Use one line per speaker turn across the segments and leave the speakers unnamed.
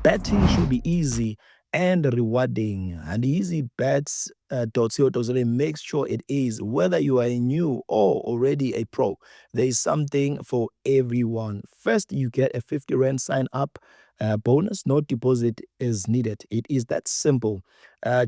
Betting should be easy and rewarding. And easybets.co.za makes sure it is. Whether you are a new or already a pro, there is something for everyone. First, you get a 50 Rand sign up bonus. No deposit is needed. It is that simple.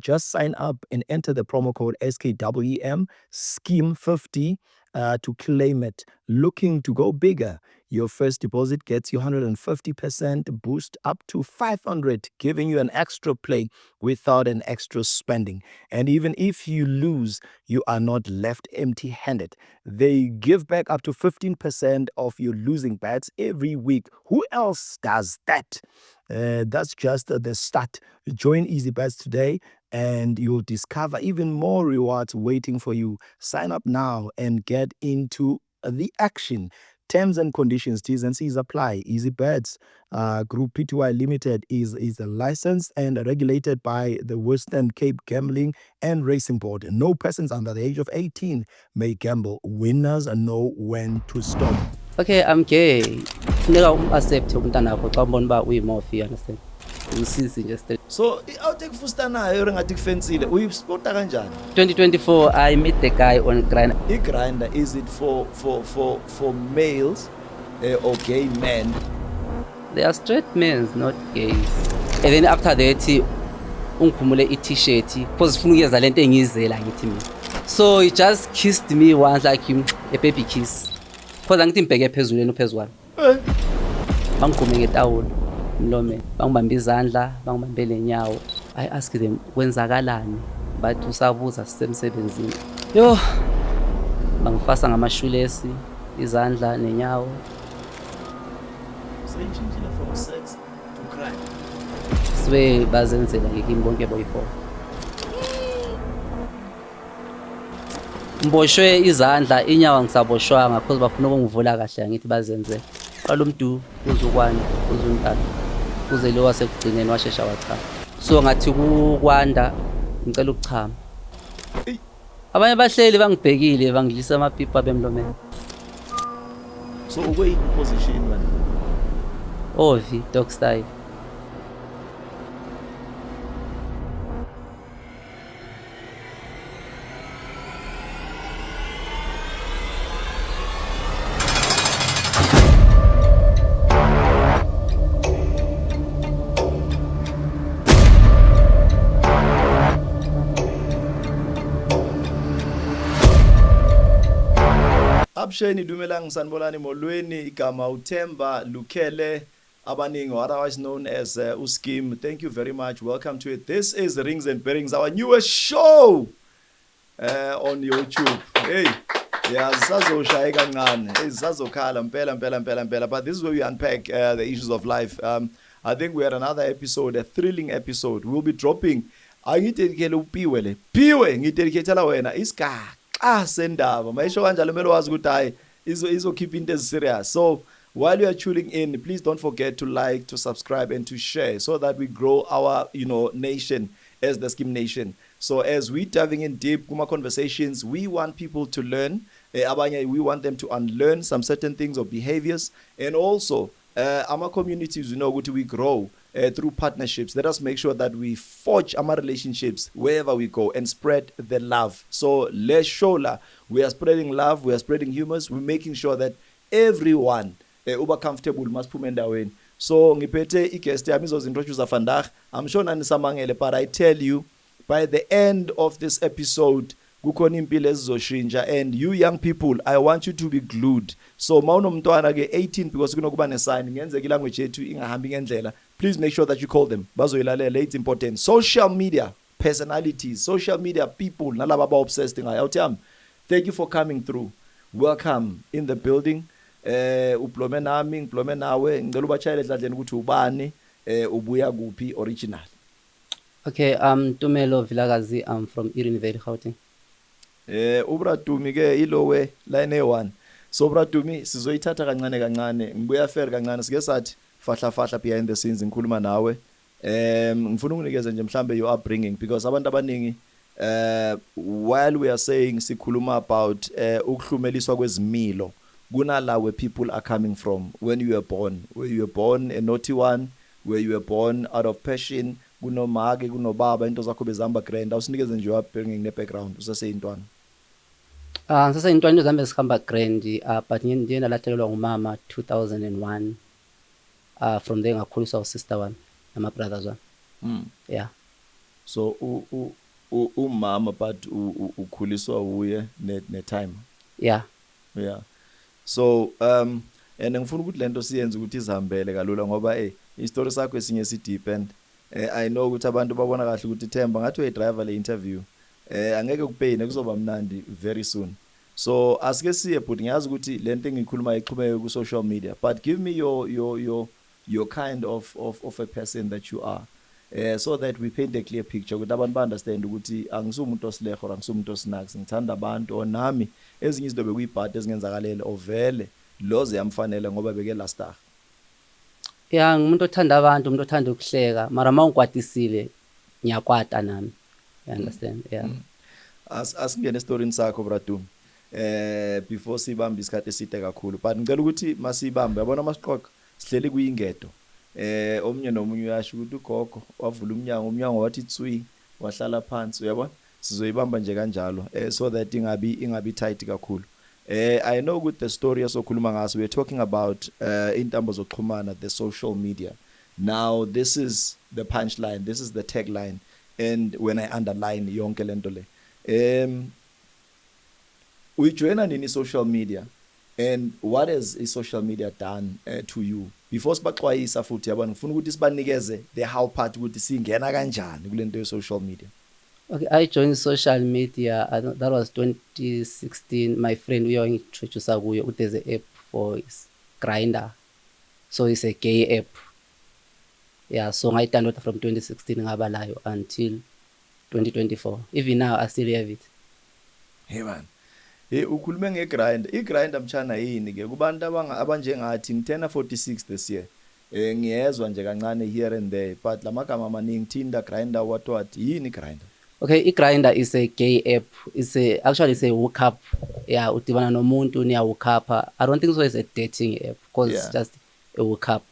Just sign up and enter the promo code SKWEM Scheme 50 to claim it. Looking to go bigger? Your first deposit gets you 150% boost up to 500, giving you an extra play without an extra spending. And even if you lose, you are not left empty-handed. They give back up to 15% of your losing bets every week. Who else does that? That's just the start. Join EasyBets today and you'll discover even more rewards waiting for you. Sign up now and get into the action. Terms and conditions, T's and C's apply. EasyBets Group Pty Limited is licensed and regulated by the Western Cape Gambling and Racing Board. No persons under the age of 18 may gamble. Winners know when to stop.
Okay, I'm gay. Funeka accept umntana wakho xa ubona uba uyimorph, you understand? Umsisi nje still.
So, awuthe kufusana nayo ngathi kufensile. Uyipota kanjani?
2024 I met the guy on Grindr.
I-Grindr, is it for males or gay men?
They are straight men, not gays. And then after that ungikhumule i-t-shirt because ufuna ukuyeza lento engiyizela ngithi mina. So he just kissed me once like a baby kiss. Because angithi ngibheke phezulu yena uphezulu kwami. Bangigume ngetawulo emlomeni, bangibambe izandla, bangibambe lenyawo. I asked them kwenzakalani, bathi usabuza sisemsebenzini. Yo, bangifasa ngamashulesi, izandla nenyawo.
So you changed from sex to crime?
Sibe bazenzela ngekimi bonke boyi-4. Mboshwe izandla, inyawo ngisaboshwanga because bafuna ukungivula kahle ngithi bazenze. Qala umuntu uzukwanda, uzuntaka. Kuze lo wasekugcineni washesha wachama. So ngathi kukwanda ngicela ukuchama. Abanye bahleli bangibhekile bangilisa amapipa bemlomeni.
So ukwe position man.
Ovi dog style.
Absheni dumelang sanbolani molweni igama uThemba Lukele abaningi otherwise known as Uskim. Thank you very much. Welcome to it. This is Rings and Bearings, our newest show on YouTube. Hey, yeah, sisazoshaya kancane. Hey, sisazokhala mpela. But this is where we unpack the issues of life. I think we had another episode, a thrilling episode. We'll be dropping. Angidedicate uPiwe le. Piwe ngidedicatela wena iska. Sendaba mayisho kanjalo melo wazi ukuthi hayi izo keep into serious. So while you are tuning in, please don't forget to like, to subscribe and to share so that we grow our nation as the Scheme Nation. So as we diving in deep kuma conversations, we want people to learn, we want them to unlearn some certain things or behaviors, and also our communities we grow through partnerships. Let us make sure that we forge our relationships wherever we go and spread the love. So let's show la. We are spreading love, we are spreading humor, we're making sure that everyone uba comfortable must put endaweni. So ngiphethe igest yami izozintroduce vandag. I'm sure nanisamangele, but I tell you by the end of this episode kukhona impilo ezizoshintsha, and you young people, I want you to be glued. So mawunomntwana ke 18 because kunokuba nesign ngenzeka ilanguage yethu ingahambi ngendlela, please make sure that you call them bazoyilalela. It's important. Social media personalities, social media people nalaba ba obsessed ngayo. Thank you for coming through. Welcome in the building. Uplome nami ngiplome nawe ngicela ubachayele endladleni ukuthi ubani ubuya kuphi original.
Okay, Tumelo Vilakazi, I'm from Erin Valley, Gauteng.
Ubratumi ke ilowe line 1. So Bratumi sizoyithatha kancane ngibuya fair kancane sike sathi fahla behind the scenes ngikhuluma nawe. Ngifuna ukunikeza nje mhlambe your upbringing because abantu abaningi while we are saying sikhuluma about ukuhlumeliswa kwezimilo kunala where people are coming from when you were born. When you were born a naughty one, where you were born out of passion, kunomake kunobaba into zakho bezihamba grand, awusinikeze nje upbringing ne-background usaseyintwana.
Sasa intwana zami zihamba grand, but ndiye ndalathelelwa ngumama 2001. From there ngakhuliswa usister wami nama-brothers wami. Yeah.
So umama but ukhuliswa uye ne-time.
Yeah.
Yeah. So and ngifuna ukuthi lento siyenze ukuthi izihambele kalula ngoba istory sakho esinye si deep and I know ukuthi abantu babona kahle ukuthi Themba ngathi uyidriver le interview angeke kupayine kuzoba mnandi very soon. So asike siye but ngiyazi ukuthi lento engikhuluma ichubeke ku social media, but give me your kind of a person that you are. So that we paint a clear picture ukuthi abantu ba understand ukuthi angisumuntu osileho or angisumuntu osinax, ngithanda abantu onami ezinye izinto bekuyibhadi ezingenzakalele ovele loze yamfanele ngoba beke last star.
Yeah, ngumuntu othanda abantu, umuntu othanda ukuhleka, mara mawungikwatisile ngiyakwata nami. You understand? Yeah.
Asingene estoryini sakho bradu. Before sibambe isikhathi eside kakhulu, but ngicela ukuthi masibambe yabona masiqoqa sihleli kuyingedo. Omnye nomunye uyasho ukuthi ugogo wavula umnyango wathi tswi wahlala phansi uyabona sizoyibamba nje kanjalo so that ingabi tight kakhulu. I know with the story asokhuluma ngaso we're talking about intambo zokuxhumana, the social media. Now this is the punchline, this is the tagline, and when I underline yonke lento le uyijoina nini social media and what has social media done to you? Before sibaxwayisa futhi yabona ngifuna ukuthi sibanikeze the how part ukuthi singena kanjani kulento ye social media.
Okay, I joined social media. That was 2016. My friend we introduced kuyo. There's an app for Grindr, so it's a gay app. Yeah, so I downloaded from 2016 ngabalayo until 2024. Even now I still have it.
Hey man, ukhulume ngeGrindr. iGrindr mchana yini ke kubantu abanjengathi ngithena 46 this year. Ngiyezwa nje kancane here and there, but lamagama amaningi Tinder, Grindr, what yini Grindr?
Okay, iGrindr is a gay app. Actually it's a hookup. Yeah, udibana nomuntu niya hookup. I don't think so it's a dating app because it's just a hookup.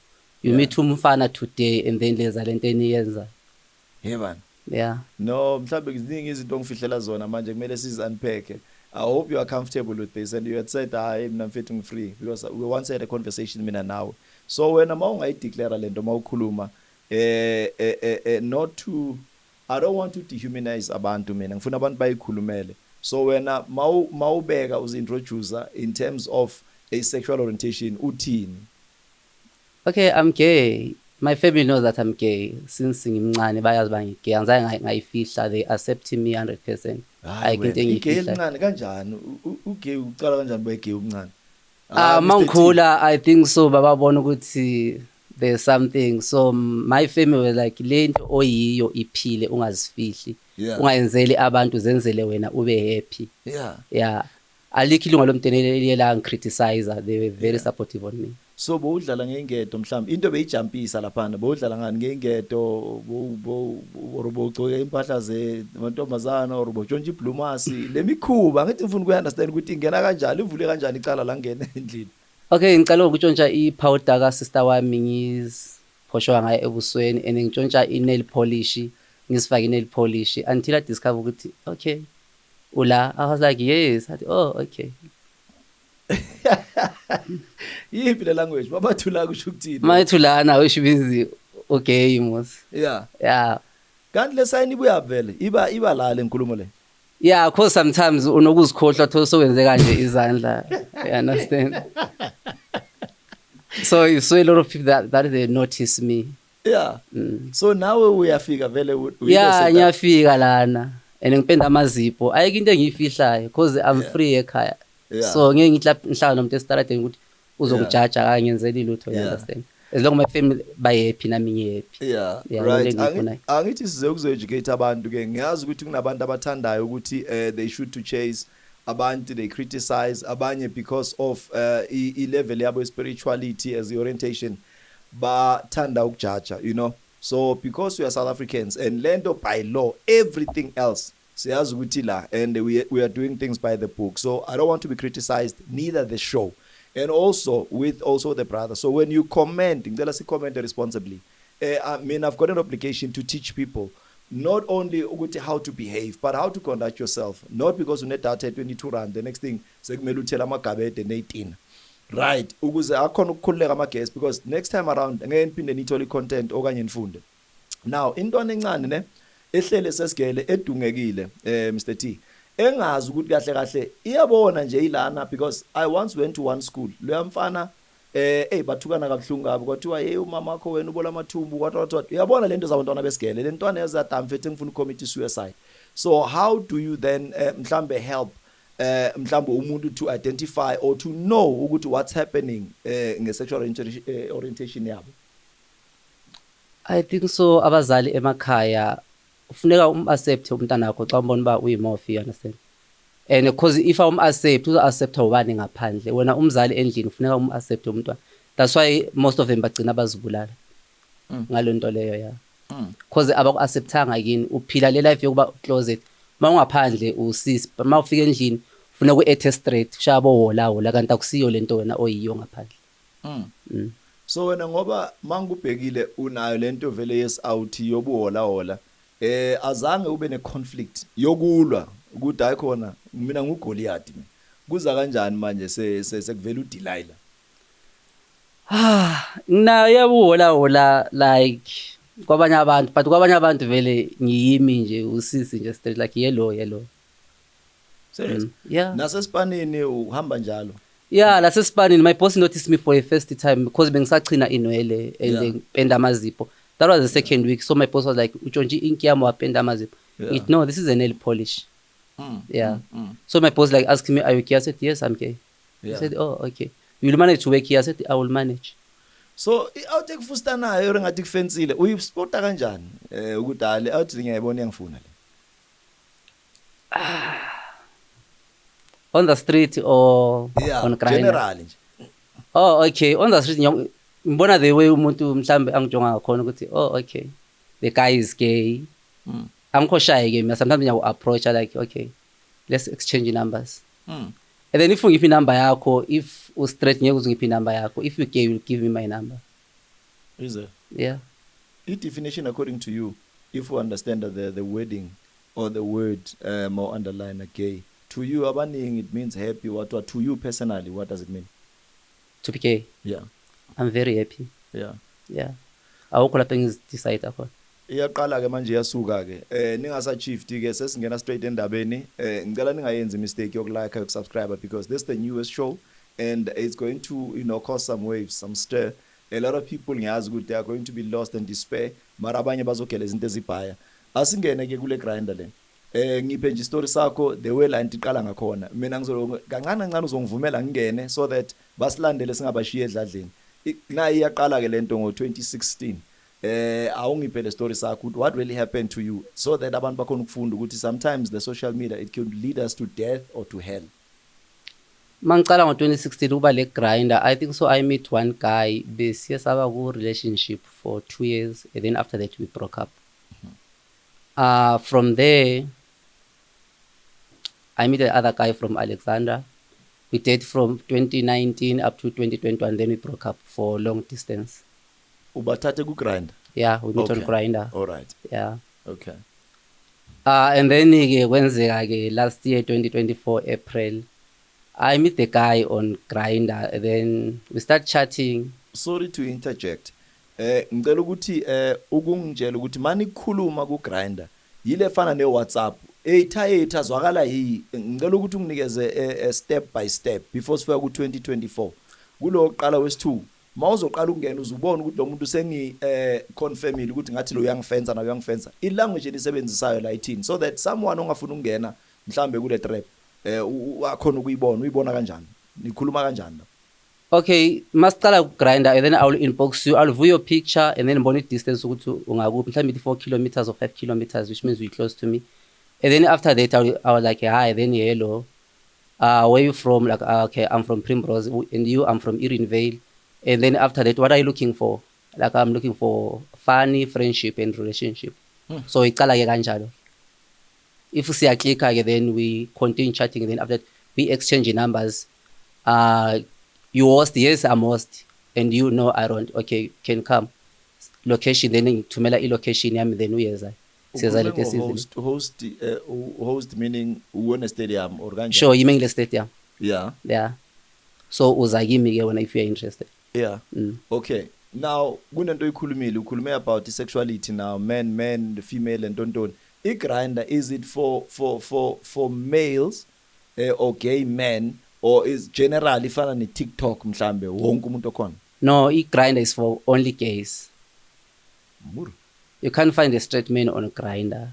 You meet umfana today and then leza lento eniyenza.
Hey man.
Yeah.
No, mhlawumbe iziningi izinto ongifihlela zona manje kumele sizi unpack. I hope you are comfortable with this and you had said mina mfethu ngifree because we once had a conversation mina nawe. So wena mawungayideclare lento mawukhuluma not to, I don't want to dehumanize abantu mina ngifuna abantu bayikhulumele. So wena mawubeka uzintroducer in terms of a sexual orientation uthini?
Okay, I'm gay. My family knows that I'm gay since ngimncane bayazi bangigay. Angizange ngayifihla, they accept me 100%.
Gay umncane kanjani? Ugay uqala kanjani baye gay umncane?
Mangikhula I think so bababona ukuthi there's something. So my family was like lento oyiyo iphile ungazifihli. Ungayenzeli abantu zenzele wena ube happy. Yeah. Alikho ilunga lomnteneli la ngicriticize. They were very supportive on me.
So bowudlala ngengedo mhlawumbe into beyijumpisa lapha bowudlala ngani ngengedo bogcoke impahla zemantombazana or botshontsha iblumasi lemikhuba ngithi ngifuna ukuunderstand ukuthi ingena kanjani ivule kanjani icala la ngene endlini.
Okay, ngicela ukutshontsha i-powder ka sister wami ngiziphoshwa ngayo ebusweni and ngitshontsha i-nail polish, ngisifaka i-nail polish until I discover ukuthi okay ula. I was like yes. Oh okay.
Yiphi le language babathula kusho ukuthini?
Mathulana which means okay mos. Yeah.
Kanti le sign ibuya vele iba la le nkulumo le.
Yeah, because sometimes unokuzikhohlwa thola sowenze kanje izandla. You understand? So you saw a lot of people that they notice me.
Yeah. So nawe uyafika vele
yeah, ngiyafika lana and ngipenda amazipho ayike into engiyifihlayo because I'm free ekhaya. So ngeke ngihlala nomuntu esitaradeni ukuthi uzongijaja akangenzeli lutho. You understand? As long as my family baye happy nami ngihappy.
Yeah, right. Angithi size ukuzo-educate abantu ke ngiyazi ukuthi kunabantu abathandayo ukuthi they should to chase abantu, they criticize abanye because of i-level yabo spirituality as the orientation bathanda ukujaja, you know. So because we are South Africans and lento by law everything else siyazi ukuthi la and we are doing things by the book. So I don't want to be criticized, neither the show and also with the brother. So when you comment, ngicela si comment responsibly. I mean, I've got an obligation to teach people not only ukuthi how to behave, but how to conduct yourself. Not because une-data 22 rand, the next thing sekumele uthela amagabede ne-18. Right, ukuze akhona ukukhululeka ama-guest, because next time around ngeke niphinde nithole i-content okanye nifunde. Now intwana encane ne ehlele sesigele edungekile Mr T engazi ukuthi kahle kahle iyabona nje ilana, because I once went to one school lo mfana bathukana kabuhlungu kabi kwathiwa umama wakho wena ubola amathumbu kwathi uyabona lento zabantwana besigele lentwana ezadamfethe ngifuna ucommit suicide. So how do you then mhlambe help mhlambe umuntu to identify or to know ukuthi what's happening nge-sexual orientation yabo?
I think so abazali emakhaya ufuneka accept umntana wakho xa umbona ba uyimorph, you understand, and because if accept uza-accepta ubani ngaphandle, wena umzali endlini ufuneka accept umntwana. That's why most of them bagcina bazibulala ngalo nto leyo ya because abaku-acceptanga kini, uphila le life yokuba closet. Uma ungaphandle usisi, uma ufika endlini ufuna ku-ethe straight ushabo wola kanti akusiyo lento wena oyiyo ngaphandle.
So wena ngoba mangubhekile unayo lento vele yes-out yobuhola azange ube ne-conflict yokulwa ukuthi hayi khona mina nguGoliath mina, kuza kanjani manje sekuvela uDelilah?
Na yabuhola like kwabanye abantu, but kwabanye abantu vele ngiyimi nje usisi nje straight like yellow.
Serious?
Yeah.
Nasespanini uhamba njalo?
Yeah, lasespanini my boss noticed me for the first time because bengisachina inwele and penda amazipho. That was the second week, so my boss was like uTshontshe inki yami wapenda amazipho. No, this is a nail polish. So my boss like asking me, are you gay? I said yes, I'm gay. He said, oh okay, you will manage to work here? I said I will manage.
So out ekufusta nayo ngathi kufensile uyispota kanjani ukuthi hale out ngiyayibona ngiyangifuna le?
On the street or on Grindr?
Generally nje.
Oh okay, on the street ngibona the way umuntu mhlambe angijonga ngakhona ukuthi oh okay, the guy is gay. Angikho shy ke mina, sometimes ngiyaku approach like okay, let's exchange numbers. And then if you give me number yakho, if u straight ngeke uzungiphi number yakho, if you gay you will give me my number.
Is it?
Yeah.
The definition according to you, if you understand the wording or the word more underline gay, to you abaning it means happy. What to you personally, what does it mean?
To be gay?
Yeah.
I'm very happy.
Yeah.
Yeah. Awukho lapha ngizidecide akho.
Iyaqala ke manje iyasuka ke ningasa shift ke sesingena straight endabeni ngicela ningayenzi mistake yokulike yokusubscribe, because this is the newest show and it's going to cause some waves, some stir. A lot of people ngiyazi ukuthi they are going to be lost and despair, mara abanye bazogela izinto ezibhaya. Asingene ke kule Grindr le ngiphe nje story sakho the way la into iqala ngakhona. Mina kancane uzongivumela ngingene so that basilandele singabashiya edladleni. Na iyaqala ke lento ngo-2016. Awungiphe le story sakho what really happened to you, so that abantu bakhona ukufunda ukuthi sometimes the social media it could lead us to death or to hell.
Mangicala ngo-2016 ukuba le Grindr, I think so I met one guy besiye saba ku relationship for 2 years and then after that we broke up. From there I met the other guy from Alexandra. We dated from 2019 up to 2021, then we broke up for long distance.
Ubathathe ku Grindr?
Yeah, we met on Grindr.
All right.
Yeah.
Okay.
And then kwenzeka ke last year 2024 April, I met the guy on Grindr and then we start chatting.
Sorry to interject. Ngicela ukuthi ukungitshela ukuthi mani kukhuluma ku Grindr yile fana ne WhatsApp etha zwakala yi, ngicela ukuthi unginikeze step by step before sifika ku 2024 kulo oqala wesi2 mawuzoqala ukungena uzubona ukuthi lo muntu sengi confirmile ukuthi ngathi lo uyangifenza na uyangifenza ilanguage elisebenzisayo la ithini, so that someone ongafuna ukungena mhlambe kule trap akhona uyibona kanjani, nikhuluma kanjani?
Okay, masiqala ku Grindr and then I will inbox you, I'll view your picture and then ngibona distance ukuthi ungakuphi, mhlambe 4 kilometers or 5 kilometers, which means you're close to me. And then after that I was like hi, then hello, where you from? Like okay, I'm from Primrose, and you? I'm from Erenvale. And then after that, what are you looking for? Like I'm looking for funny friendship and relationship. So iqala ke kanjalo. If siyaclicka then we continue chatting, and then after that we exchange numbers. You host? Yes, I'm host. And you know I don't. Okay, can come. location then ngithumela i-location yami then uyeza siyenza lento esizile
host meaning uwona stadium or kanjani?
sure yime ngile stadium
yeah
so uza kimi ke wena if you are interested
okay now kunento ukhulume about sexuality now men the female and ntoni i-grinder is it for males or gay men or is generally ifana ne-TikTok mhlambe wonke umuntu okhona?
No, i-grinder is for only gays. You can't find a straight man on a grinder.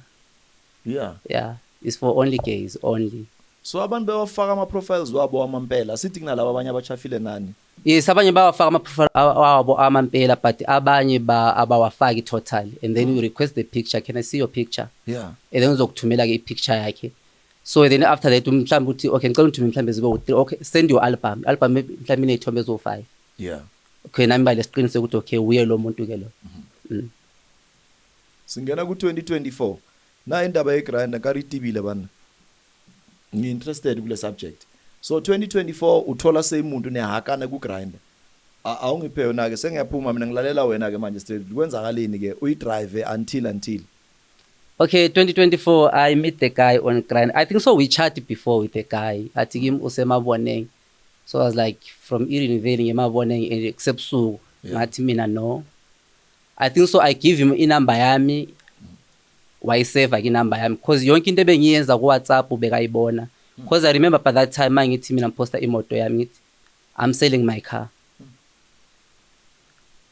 Yeah, it's for only gays only.
So abantu bewafaka ama-profiles wabo amampela sithi kunalabo abanye abachafile nani?
Yes, abanye bawafaka ama-profile wabo amampela but abanye abawafaki totally and then you request the picture, can I see your picture?
Yeah.
And then uzokuthumela ke i-picture yakhe. So then after that mhlambe uthi okay ngicela uthumele mhlambe zibe okay send your album mhlambe iney'thombe ezo-5.
Yeah.
Okay nami balesiqiniseko ukuthi okay uye lo muntu ke lo.
Singena ku-2024 na indaba ye-grinder karitibile bana ngi-interested kule subject. So 2024 uthola seyimuntu nehakana ku-grinder awungiphe yona-ke sengiyaphuma mina ngilalela wena-ke manje straight kwenzakaleni ke uyidrive until
Okay, 2024, I met the guy on Grind. I think so we chatted before with the guy. I think him usemaboneng. So I was like, from Erin Valley, emaboneng, except so, ngathi mina no. I think so I give him inamba yami, wayisave inamba yami. Because yonke into ebengiyenza ku WhatsApp ubekayibona. Because I remember by that time, mangithi mina posta imoto yami, I'm selling my car.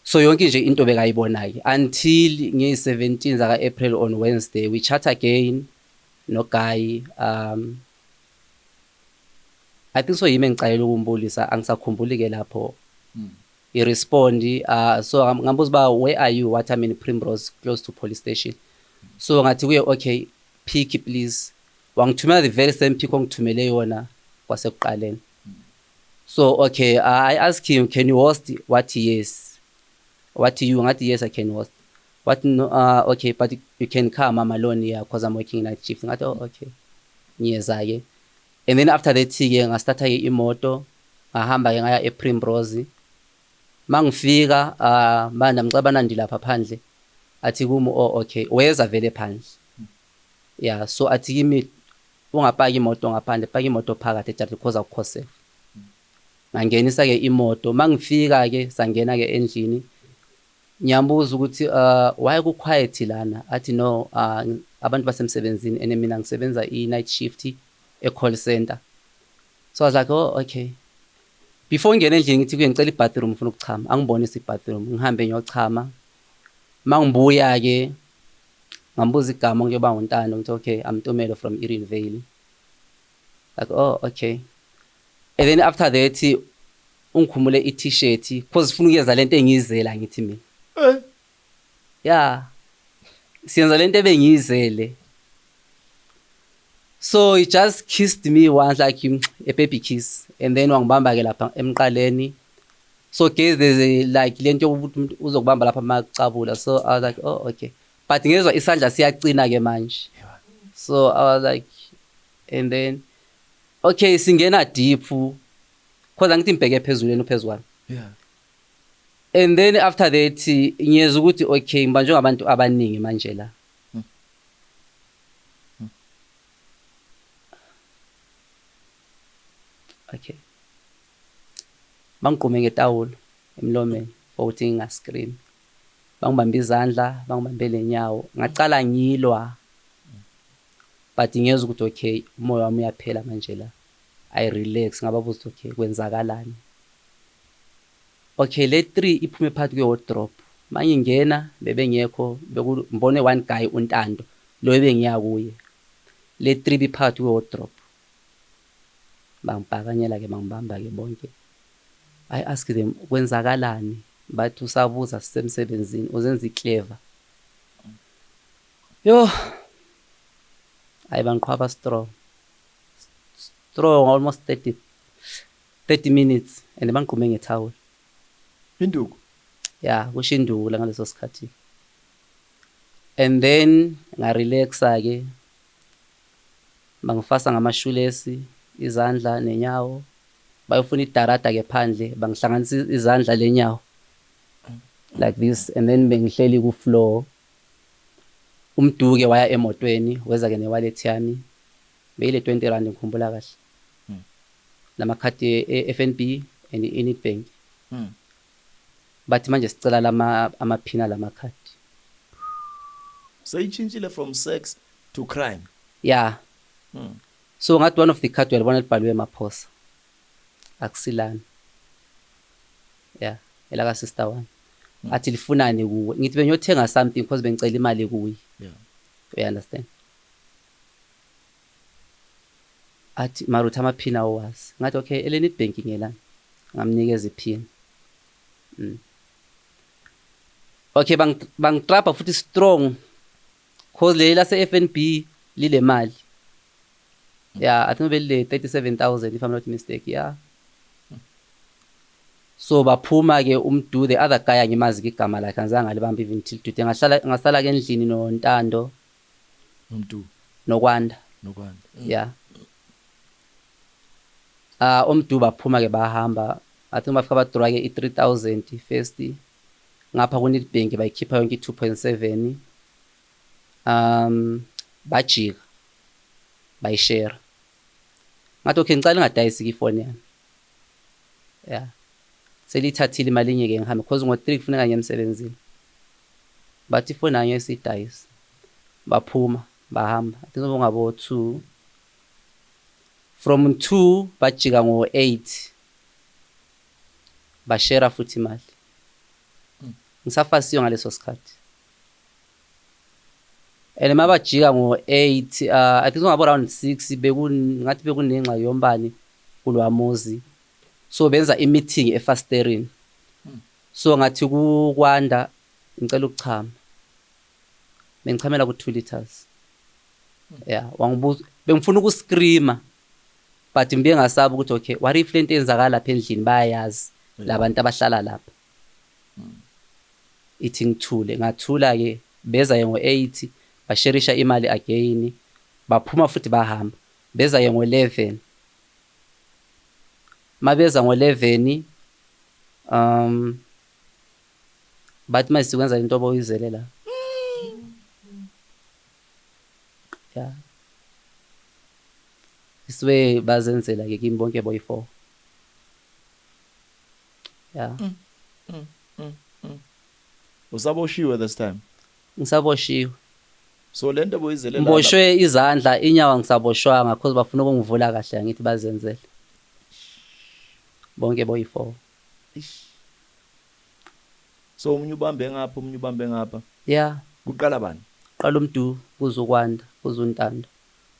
So yonke nje into bekayibona ke until nge-17 zaka April on Wednesday we chat again no guy I think so yimi ngicayela ukumbulisa angisakhumbuli ke lapho I respond so ngambuza ba where are you what I'm in Primrose close to police station so ngathi kuye okay pick please wangithumela the very same pick ongithumele yona kwasekuqaleni so okay I asked him can you host what yes what you ngathi yes I can host what no okay but you can come I'm alone here because I'm working night shift ngathi oh okay ngiyeza ke and then after that ke ngastarta ke imoto ngahamba ke ngaya ePrimrose mangifika manje ngicabana ndilapha phandle athi kumu oh okay weza vele phandle yeah so athi kimi ungapaka imoto ngaphandle paka imoto phakathi just because akukhose ngangenisa ke imoto mangifika ke sangena ke endlini nyambuza ukuthi why ku quiet lana athi no abantu basemsebenzini ene mina ngisebenza i-night shift e-call center so I was like oh okay before ngene endlini ngithi kuye ngicela i-bathroom ngifuna ukuchama angibonisa i-bathroom ngihambe ngiyochama mangibuya ke ngambuza igama ngiyoba uNtando ngithi okay I'm Ntomelo from Erin Valley like oh okay and then after that ungikhumule i-t-shirt because ufuna ukuyeza lento engiyizela ngithi mina yeah siyenza lento ebengiyizele so he just kissed me once like a baby kiss and then wangibamba ke lapha emqaleni so guys there's like lento yokuthi uzokubamba lapha makucabula so I was like oh okay but ngezwe isandla siyacina ke manje so I was like and then okay singena deep because angithi ngibheke phezulweni phezulu
yeah
and then after that ngiyeza ukuthi okay ngibanjwe ngabantu abaningi manje la okay bangiqume ngetawulo emlomeni ukuthi ngingascream bangibamba izandla bangibambe lenyawo ngacala ngilwa but ngiyeza ukuthi okay umoya wami uyaphela manje la I relax ngababuza okay kwenzakalani okay le 3 iphume phakathi kwe wardrobe manje ngena bebengekho bekubone one guy uNtando lo ebengiya kuye le 3 biphakathi kwe wardrobe bangibhakanyela ke bangibamba ke bonke I ask them kwenzakalani bathi usabuza sisemsebenzini uzenza iclever yo ayibangiqhwaba strong almost 30 minutes and bangiqume ngethawula
induku
yeah kusho induku la ngaleso sikhathi and then ngarelaxa ke bangifasa ngamashulesi izandla nenyawo bayofuna idarada ke phandle bangihlanganisa izandla lenyawo like this, and then bengihleli ku floor. Umduke waya emotweni weza ke ne-wallet yami beyile 20 rand ngikhumbula kahle. Lamakhadi e-FNB and i-Nedbank. Bathi manje sicela amaphina lamakhadi.
So ichintshile from sex to crime.
Yeah. So ngathi one of the card uyalibona libhaliwe Maphosa. Akusilana. Yeah, elaka sister one. Athi lifunani kuwe. Ngithi bengiyothenga something because bengicela imali kuwe.
Yeah.
You understand? Athi Maruthi amaphina owazi. Ngathi okay, ele-Nedbank ngelana. Ngamnikeza iphini. Okay, bangitrapha futhi strong. Cause le lase-FNB lile mali. Yeah, I think belile 37,000 if I'm not mistaken. Yeah. So baphuma ke umdu the other guy angimazi ke igama lakhe angizange ngalibamba even till today. Ngasala ke endlini noNtando.
Umdu.
Nokwanda. Yeah. Umdu baphuma ke bahamba. I think bafika badura ke i-3,000 first. Ngapha ku Nedbank bayikhipha yonke 2.7. Bajika. Bayishare. Ngathi okay ngicela ngadayisi ifoni yami. Yeah. Selithathile imali nyeke ngihambe because ngo3 kufuneka ngiye emsebenzini. Bathi ifoni anye sidayisa. Baphuma, bahamba. I think ngabo 2. From 2 bajika ngo8. Bashare futhi imali. Ngisafasiyo ngaleso sikhathi. And mabajika ngo8 I think ngabo around 6 ngathi bekunenxa yombani kulwamuzi. So benza i-meeting eFasterin. So ngathi kukwanda ngicela ukuchama. Bengichamela ku 2 liters. Yeah, wangibuza bengifuna ukuscreama. But ngibe ngasabi ukuthi okay, what if lento enzakala lapha endlini bayayazi labantu abahlala lapha. Ithi ngithule, ngathula ke beza ye ngo8 basherisha imali again. Baphuma futhi bahamba. Beza ye ngo11. Mabeza ngo11 bathi masikwenza into oboyizelela. Yeah. Iswe bazenzela ke kimi bonke boy 4. Yeah.
Usaboshiwe this time.
Ngisaboshiwe.
So lento boyizelela.
Mboshwe izandla inyawo ngisaboshwanga because bafuna ukungivula kahle ngithi bazenzele. Bonke boy 4.
So umunye ubambe ngapha.
Yeah.
Kuqala bani?
Qala umdu kuzokwanda, kuzontando.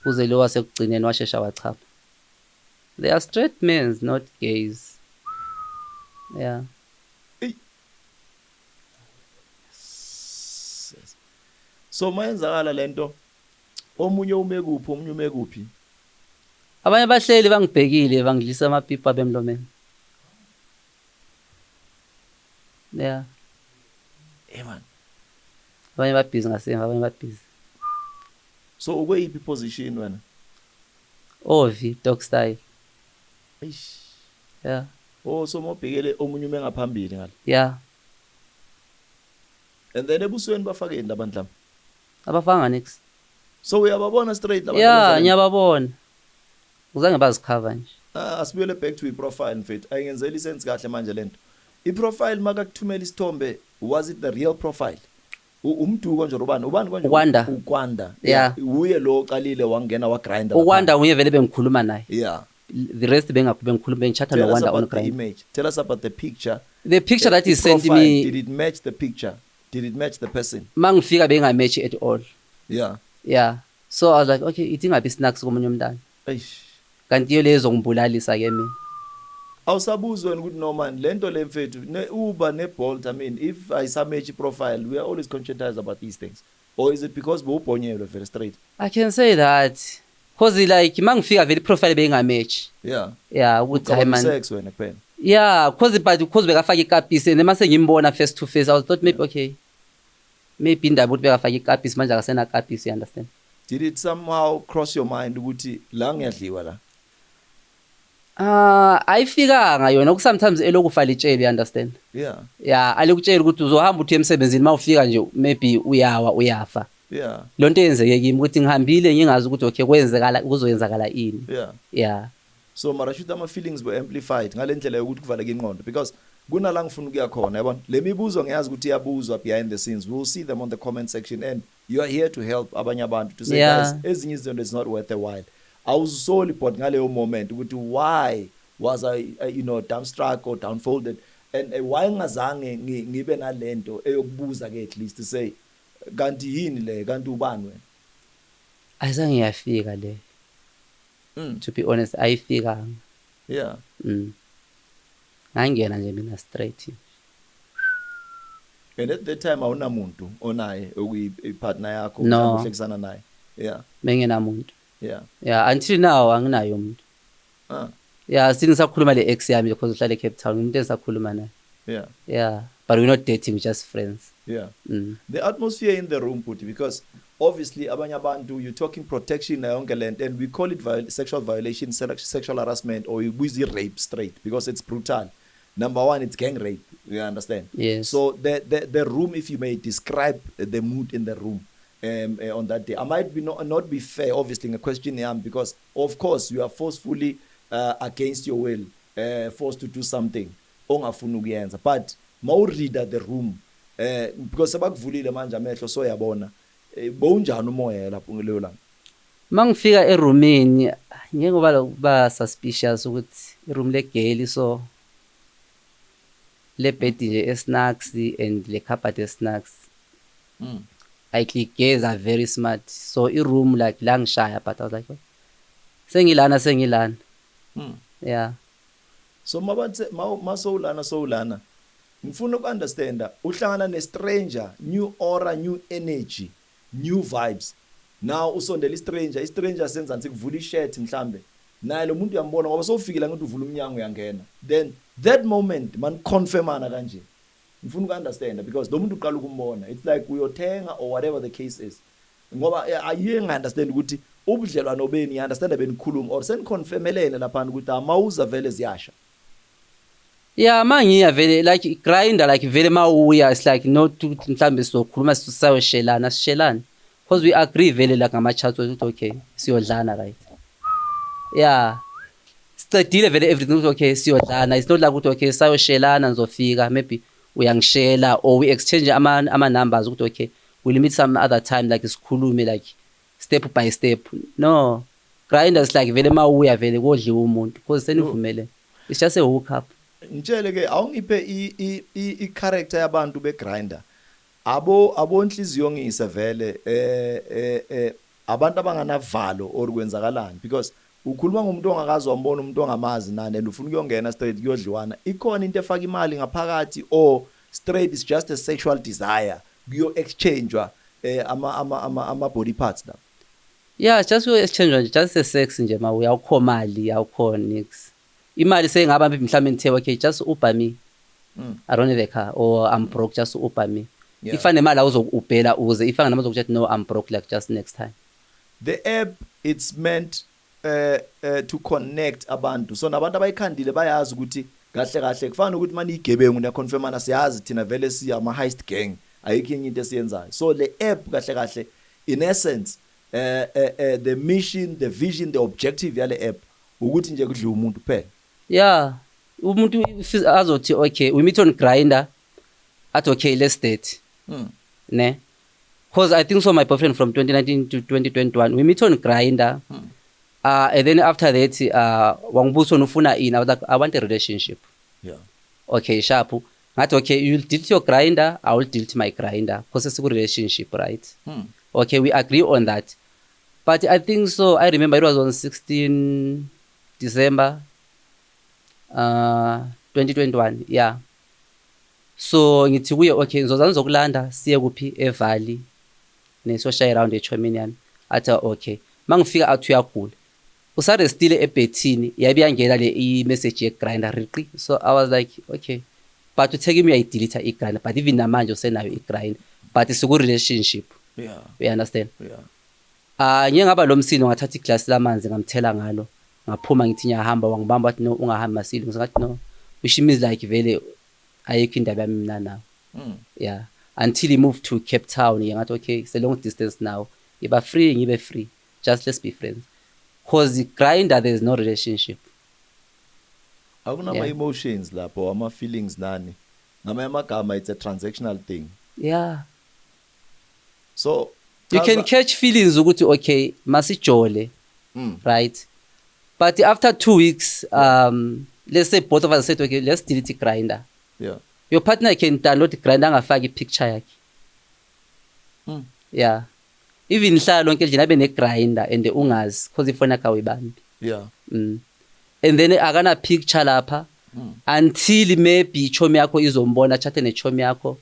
Kuze lo wasekugcineni washesha wachapha. They are straight men, not gays. Yeah.
So mayenzakala lento omunye ume kuphi?
Abanye bahleli bangibhekile bangidlisa amapipa bemlomeni. Yeah.
Man.
Abanye babhizi ngasemva, abanye babhizi.
So ukweyipi position wena?
Ovi dog style. Yeah.
Oh, so mobhekele omunye ume ngaphambili ngale.
Yeah.
And then ebusweni bafake into abandlama.
Abafanga nix.
So uyababona straight abantu.
Yeah, ngiyababona. Uzange bazicover nje.
Asibuyele back to i-profile mfethu. Ayingenzeli sense kahle manje lento. I-profile maka kuthumela isithombe, was it the real profile? Umduko nje ubani konje? Ukwanda.
Yeah.
Uye lo oqalile wangena wa grinder.
Ukwanda uye vele bengikhuluma naye.
Yeah.
The rest bengikhuluma bengichatta no Wanda on grinder.
Tell us about the picture.
The picture that he sent me.
Did it match the picture? Did it match the person?
Mangifika bengamatch at all.
Yeah.
Yeah. So I was like, okay, ithi ngabe snacks komunye umntana. Kanti yo lezo ngibulalisa ke mina.
Awusabuzwe ukuthi no man lento lemfethu ne Uber ne Bolt, I mean if I submit profile we are always conscientized about these things, or is it because bowubhonyelwe very straight?
I can say that cause like mangifika vele profile bengamatch.
Yeah.
Yeah, ukuthi hi man.
Sex wena kuphela.
Yeah, cause bekafaka ikapisi and mase ngimbona face to face I was thought maybe okay. Maybe indaba ukuthi bekafaka ikapisi manje akasena kapisi, you understand?
Did it somehow cross your mind ukuthi la ngiyadliwa la?
Ayifikanga yona sometimes elokufa litsheli, you understand?
Yeah.
Yeah, alikutshela ukuthi uzohamba uthi emsebenzini mawufika nje maybe uyafa.
Yeah.
Lonto eyenzeke kimi ukuthi ngihambile ngingazi ukuthi okay kuzoyenzakala ini.
Yeah.
Yeah.
So mara shoot ama feelings were amplified ngalendlela yokuthi kuvaleke ingqondo because kunala ngifuna ukuya khona yabona le mibuzo ngiyazi ukuthi iyabuzwa behind the scenes. We'll see them on the comment section and you are here to help abanye abantu to say guys ezinye izinto is not worth a while. Awuzusoli but ngaleyo moment ukuthi why was I dumbstruck or downfolded and why ngazange ngibe nalento eyokubuza ke at least to say kanti yini le kanti ubani wena
ayizange yafika le. To be honest ayifika.
Yeah.
Ngangena nje mina straight.
And at that time awunamuntu onaye okuyipartner yakho
No.
uhlekisana naye. Yeah.
Mengenamuntu.
Yeah.
Until now anginayo umuntu. Yeah, singisakhuluma le ex yami because uhlala eCape Town umuntu engisakhuluma naye. Yeah, but we're not dating, we're just friends.
Yeah. The atmosphere in the room Puti, because obviously abanye abantu you're talking protection na yonke lento and we call it sexual violation, sexual harassment or we rape straight because it's brutal. Number one, it's gang rape. You understand?
Yes.
So the room, if you may describe the mood in the room on that day. I might be not be fair, obviously, in a question because of course you are forcefully against your will, forced to do something. Ongafuna ukuyenza. But read the room because sabakuvulile manje amehlo so yabona bowunjani umoya lapho ngeleyo langa.
Mangifika eroomini njengoba lokuba suspicious ukuthi iroom legeli so le bed nje esnacks and le cupboard esnacks. Like guys are very smart. So iroom like la ngishaya but I was like sengilana. Yeah.
So masowulana ngifuna ukunderstanda uhlangana ne stranger, new aura, new energy, new vibes. Now usondela i-stranger senza nje kuvula i-shirt mhlambe naye lo muntu uyambona ngoba sowufikile ngathi uvula umnyango uyangena, then that moment man confirmana kanje ngifuna ukunderstanda because lo muntu uqala ukumbona it's like uyothenga or whatever the case is ngoba ayiye understand ukuthi ubudlelwano beni understand benikhuluma or seniconfirmelene lapha ukuthi amawuza vele ziyasha.
Yeah, mangiya vele like grinder like vele mawuya it's like not mhlambe sokhuluma sisayoshelana sishelane because we agree vele like ngama-chat ukuthi okay siyodlana right. Yeah, sicedile vele everything ukuthi okay siyodlana. It's not like ukuthi okay sayoshelana ngizofika maybe uyangishela or we exchange ama numbers ukuthi okay we'll meet some other time like sikhulume like step by step. No, grinders like vele mawuya vele kodliwa umuntu because senivumele it's just a hook up.
Ngitshele ke awungiphe I character yabantu be grinder abo inhliziyo ngise vele abantu abanganavalo or kwenzakalani because ukhuluma ngomuntu ongakazi wambona umuntu ongamazi nani and ufuna ukuyongena straight kuyodliwana ikhona into efaka imali ngaphakathi or straight is just a sexual desire kuyo exchangewa ama body parts la.
Yeah, just kuyo exchange just a sex nje mawu awukho mali awukho nix. Imali sengaba mhlawumbe ngithe okay just uber me. I don't have a car or I'm broke just uber me. Yeah. If nemali awuzokubhela uze if ngamazokutshela ukuthi no I'm broke like just next time.
The app it's meant to connect abantu so nabantu abayikhandile bayazi ukuthi kahle kufana ukuthi manje igebengu ne confirmana siyazi thina vele siya ama heist gang ayikho into esiyenzayo so le app kahle in essence the mission the vision the objective yale app ukuthi nje kudliwa umuntu kuphela.
Yeah, umuntu azothi okay we meet on Grindr at okay let's date. Ne, because I think so my boyfriend from 2019 to 2021 we meet on Grindr. And then after that wangibuza ufuna ini I was like I want a relationship.
Yeah.
Okay sharp ngathi okay you'll delete your Grindr I will delete my Grindr because it's a relationship right. Okay we agree on that but I think so I remember it was on 16 December 2021. Yeah, so ngithi kuye okay ngizozana ngizokulanda siye kuphi eValley nesoshaya around eChomini yani athi okay mangifika athi uyagula usarestile ebhethini yabe yangena le i-message ye-Grindr riqi so I was like okay but utheke uyayidelete i-Grindr but even namanje usenayo i-Grindr but siku relationship.
Yeah,
you understand.
Yeah.
Ngiyengaba lo msini ngathatha iglass lamanzi ngamthela ngalo ngaphuma ngithi ngiyahamba wangibamba wathi no ungahamba masile ngathi no which means like vele ayikho indaba yami mina nawe. Yeah, until he moved to Cape Town ngathi okay it's a long distance now, iba free ngibe free, just let's be friends, cause grinder there is no relationship.
Akunama emotions lapho, ama feelings nani, ngamanye amagama it's a transactional thing.
Yeah,
so
you can catch feelings ukuthi okay masijole, right, but after 2 weeks let's say both of us said okay let's delete grinder.
Yeah,
your partner can download grinder angafaki picture yakhe. Yeah, even hlala lonke nje nabe ne grinder and ungazi cause ifona yakhe awuyibambi.
Yeah.
And then akana picture lapha until maybe chomi yakho izombona chat ne chomi yakho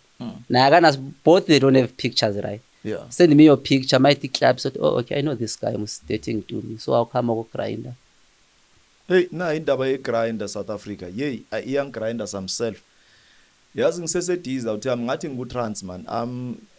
na akana, both they don't have pictures, right?
Yeah.
Send me your picture, mighty claps. Oh, okay, I know this guy was dating to me, so I'll come over grinder.
Hey, na indaba ye grinder South Africa. Yey, young grinder himself. Yazi ngisesediza uthi ngathi ngiku-trans man.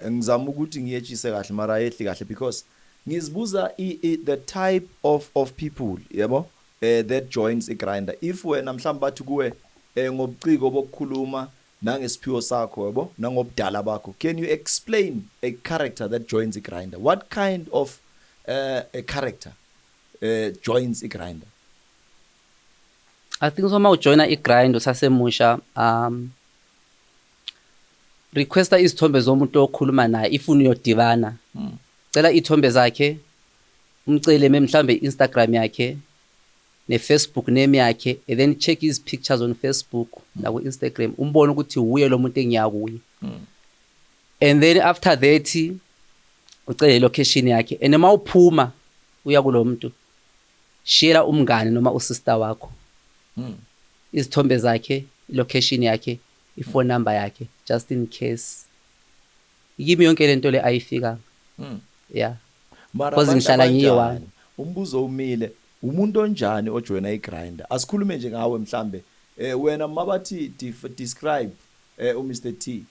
Ngizama ukuthi ngiyetshise kahle mara ayehli kahle because ngizibuza the type of people, yebo, that joins grinder. If wena mhlawumbe bathi kuwe ngobuciko bokukhuluma nangesiphiwo sakho, yebo, nangobudala bakho, can you explain a character that joins grinder? What kind of a character joins grinder?
I think so ma ujoina igrind usasemusha requesta izithombe zomuntu okhuluma naye ifuna uyodivana. Cela ithombe zakhe, umcele mhlambe Instagram yakhe ne Facebook name yakhe, and then check his pictures on Facebook na ku Instagram umbone ukuthi uye lo muntu engiyakuye. And then after that ucele location yakhe, and uma uphuma uya kulo muntu share umngane noma usister wakho izithombe zakhe, location yakhe, iphone number yakhe, just in case yimi yonke lento le ayifika. Yeah, because ngihlala ngiyi-1.
Umbuzo umile, umuntu onjani ojoina igrinder? Asikhulume nje ngawe mhlambe wena mabathi describe uMr T,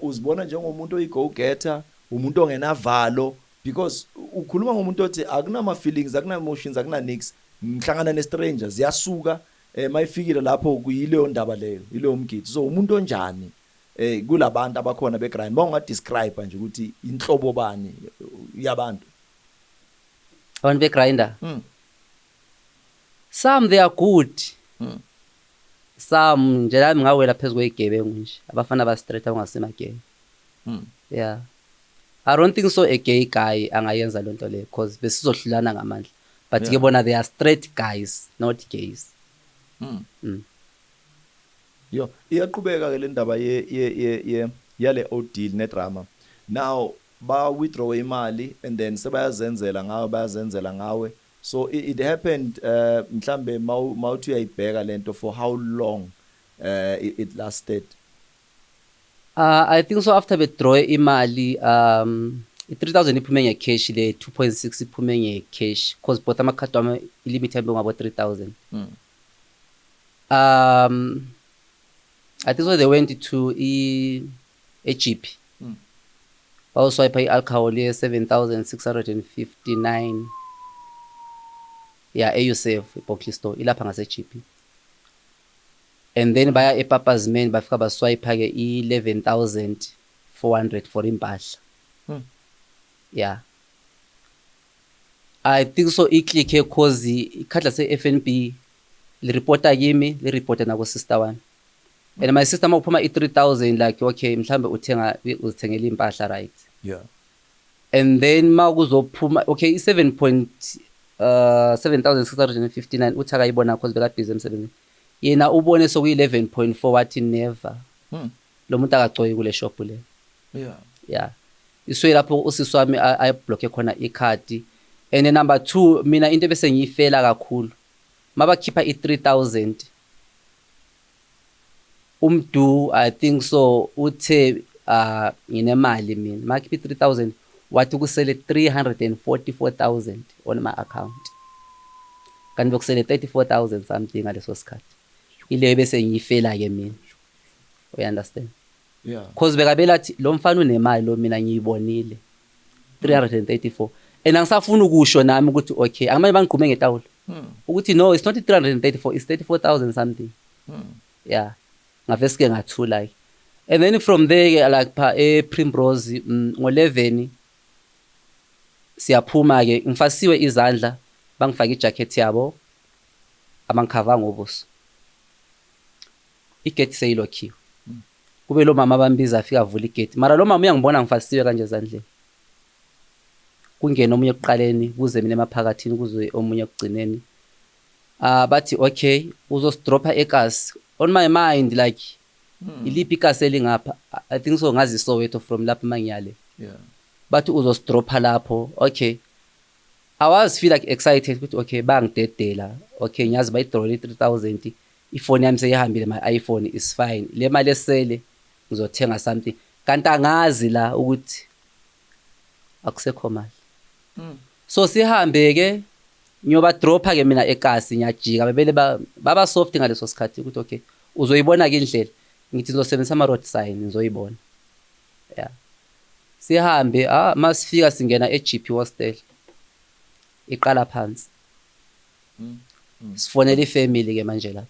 uzibona njengomuntu oyi-go getter, umuntu ongenavalo, because ukhuluma ngomuntu othi akunama feelings, akuna emotions, akuna nix, ngihlangana ne-strangers ziyasuka mayifikile lapho kuyileyo ndaba leyo, ileyo mgidi. So umuntu onjani kulabantu abakhona begrind, bawungadescribe nje ukuthi inhlobo bani yabantu
abantu begrinder? Some they are good, some nje nami ngawela phezu kwegebengu nje, abafana ba straight abangasemagebe. Yeah, I don't think so a gay guy angayenza lonto le because besizohlulana ngamandla, but ke bona they are straight guys, not gays.
Yo, iyaqhubeka ke le ndaba yale ordeal ne drama. Now ba withdraw imali and then sebayazenzela ngawe. So it happened mhlambe mawuthi uyayibheka lento for how long it lasted.
I think so after withdraw imali 3,000 iphume ngecash, le 2.6 iphume ngecash because both amakhadi wami ilimit yabo ngabo 3,000. I think so they went to a GP. Also I pay alcohol 7,659. Yeah, you save Bokley store ilapha ngase GP. And then baya ePapa's main bafika baswipe ke 11,400 for impahla. Yeah, I think so click cause ikhadla se FNB li reporta kimi, li reporta na ku sister one. And my sister mawuphuma 3,000 like okay mhlambe uzithengela impahla, right?
Yeah.
And then mawuzophuma okay 7,659 uthi akayibona cause beka busy emsebenzini. Yena ubone so ku 11.4 wathi never. Lo muntu akagcoyi kule shop le.
Yeah.
Yeah. Iswe lapho usisi wami ay block khona ikhadi. And number 2 mina into bese ngiyifela kakhulu. Mabakhipha 3,000 umdu I think so uthe nginemali mina makhipha 3,000 wathi kusele 344,000 on my account, kanti bekusele 34,000 something ngaleso sikhathi. Ile bese ngiyifela ke mina, you understand?
Yeah,
cause bekabela athi lo mfana unemali lo mina ngiyibonile 334 and angisafuna ukusho nami ukuthi okay angamanye bangiqume ngetawulo. ukuthi no, it's not 334, it's 34,000 something. Yeah, ngaveske ngathula ke. And then from there like pha Primrose ngo11 siyaphuma ke ngifasiwe izandla bangifaka ijacket yabo abangikhava ngobuso. Igate seyilokhiwe. Kube lo mama bambiza afika avula igate. Mara lo mama uyangibona ngifasiwe kanje ezandleni. Kungena omunye oqaleni kuze mina emaphakathini kuze omunye okugcineni. Bathi okay uzosdropa ekasi. On my mind like iliphi ikasi elingapha. I think so ngazi Soweto from lapha mangiyale.
Yeah.
Bathi uzosdropa lapho. Okay. I was feel like excited ukuthi okay bangidedela. Okay ngiyazi bayidrole 3000. Ifoni yami seyihambile, my iPhone is fine. Le mali esele ngizothenga something. Kanti angazi la ukuthi akusekho mali. So sihambe ke nyoba dropa ke mina ekasi ngiyajika bebele baba soft ngaleso sikhathi ukuthi okay uzoyibona ke indlela ngithi ngizosebenzisa ama road sign ngizoyibona. Yeah. Sihambe masifika singena eGP hostel. Iqala phansi. Sifonela ifamily ke manje lapho.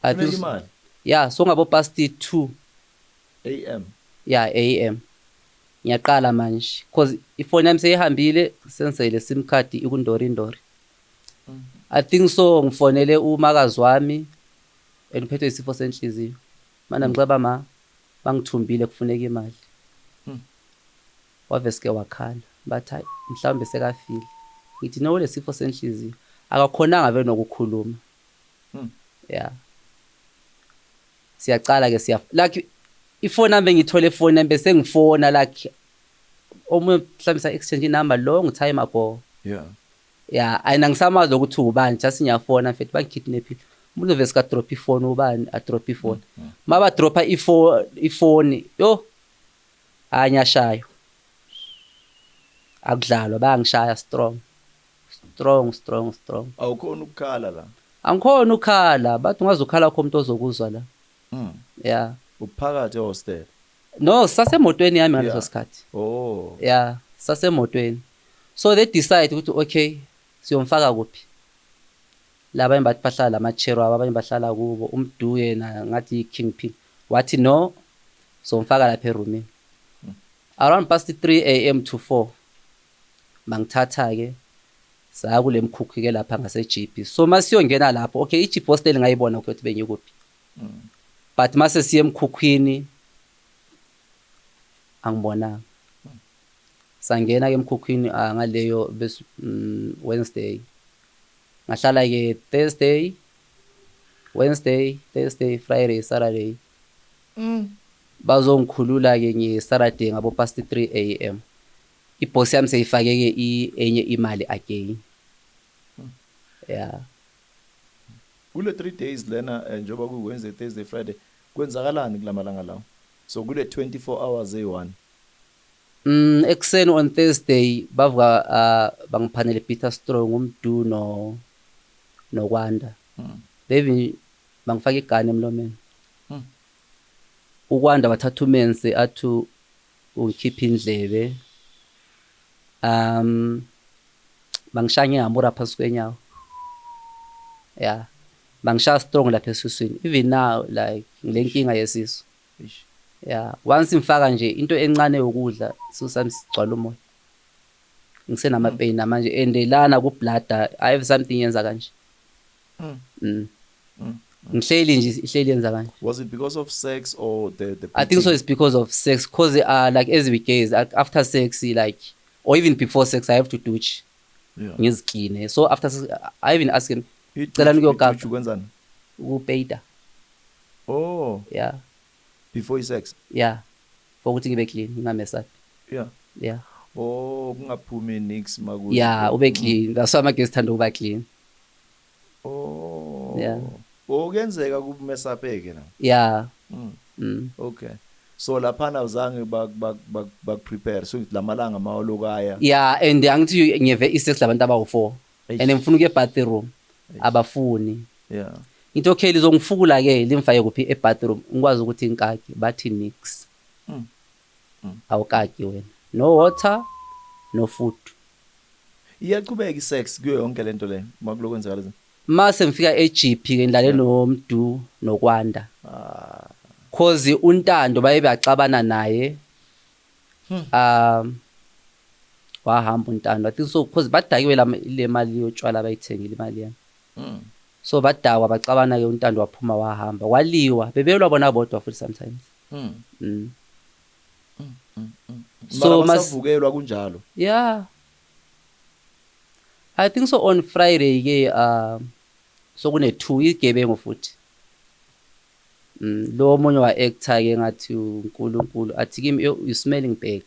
Imali.
Yeah, so ngabo past 2
AM.
Yeah, AM. Ngiyaqala manje because ifoni yami seyihambile sensele sim card ikundorindori. I think so ngifonele umakazi wami engiphethwe isifo senhliziyo. Mana ngiceba bangithumbile kufuneka imali. Waveske wakhala bathi mhlawumbe sekafile. Ngithi no lesifo senhliziyo akakhonanga vele nokukhuluma. Yeah. Siyaqala ke like ifoni yami ngithole ifoni yami bese ngifona like omunye mhlawumbe sa exchange number long time ago.
Yeah.
Yeah, ayina ngisamazi ukuthi ubani just ngiyafona mfethu bangikidnapile. Umuntu veska drop ifoni ubani a drop ifoni. Maba dropa ifoni yo anyashayo. Akudlalwa bayangishaya strong.
Awukhona ukukhala la.
Angikhona ukhala, bathi ungazukhala kho umuntu ozokuzwa la. Yeah.
Uphakathi hostel.
No, sasemotweni yami ngaleso sikhathi.
Oh.
Yeah, sasemotweni. So they decide ukuthi okay, siyomfaka kuphi. Laba embathi bahlala amachero abanye bahlala kubo, umdu yena ngathi Kingpin. Wathi no, somfaka lapha eroomini. Around past 3 AM to 4. Bangithatha ke saya kule mkhukhu ke lapha ngase GP. So masiyongena lapho, okay, iGP hostel ngayibona ukuthi bengikuphi. But mase siye emkhukhwini angibona. Sangena ke emkhukhwini ngaleyo Wednesday. Ngahlala ke Thursday, Wednesday, Thursday, Friday, Saturday. Bazongikhulula ke ngeSaturday ngabo past 3 AM. Iboss yami seyifake ke enye imali again. Yeah.
Kule 3 days lena njoba ku Wednesday, Thursday, Friday kwenzakalani kulamalanga lawo? So kule 24 hours e1.
Ekseni on Thursday bavuka bangiphanele Peter Strong umdu no Kwanda. They bangifaka igane emlomeni. ukwanda bathatha umense athu ungikhipha indlebe bangishanye ngamura phasi kwenyawo yeah bangishaya strong lapha esuswini even now like ngilenkinga yesisu yeah once imfaka nje into encane yokudla susami sigcwala umoya ngisenama pain manje endelana ku bladder I have something yenza kanje ngihleli nje ihleli yenza kanje.
Was it because of sex or the
I think so it's because of sex cause like as we gaze after sex like or even before sex I have to douche ngizikline so after sex, I even ask him cela ngiyogaba
kwenzani
ukupeyida
oh
yeah
before sex
yeah ukuthi ngibe clean ngingamesabi yeah
oh kungaphumi nix makuthi
yeah ube clean that's why amagesi thanda ukuba clean
oh
yeah
okenzeka kumesapheke na
yeah
okay so lapha na uzange bak prepare so lamalanga mawolokaya
yeah and angithi ngeve isex labantu abawu4 and ngifuna ukuye bathroom abafuni yeah into okay lizongifukula ke limfaye kuphi ebathroom ngikwazi ukuthi inkaki bathi nix awukaki wena no water no food
iyaqhubeka isex kuyo yonke lento le makulokwenzakala izinto.
Mase ngifika eGP ke ngidlale
Yeah.
noMdu noKwanda.
Ah.
Cause uNtando baye baxabana naye. Wahamba uNtando. I think so cause badakiwe le mali yotshwala bayithengile imali yami. So badakwa baxabana ke uNtando waphuma wahamba. Waliwa bebelwa bona bodwa futhi sometimes.
So masavukelwa kunjalo.
Yeah. I think so on Friday ke so kune 2 igebengu futhi. Lo omunye wa actor ke ngathi uNkulunkulu athi kimi you smelling bad.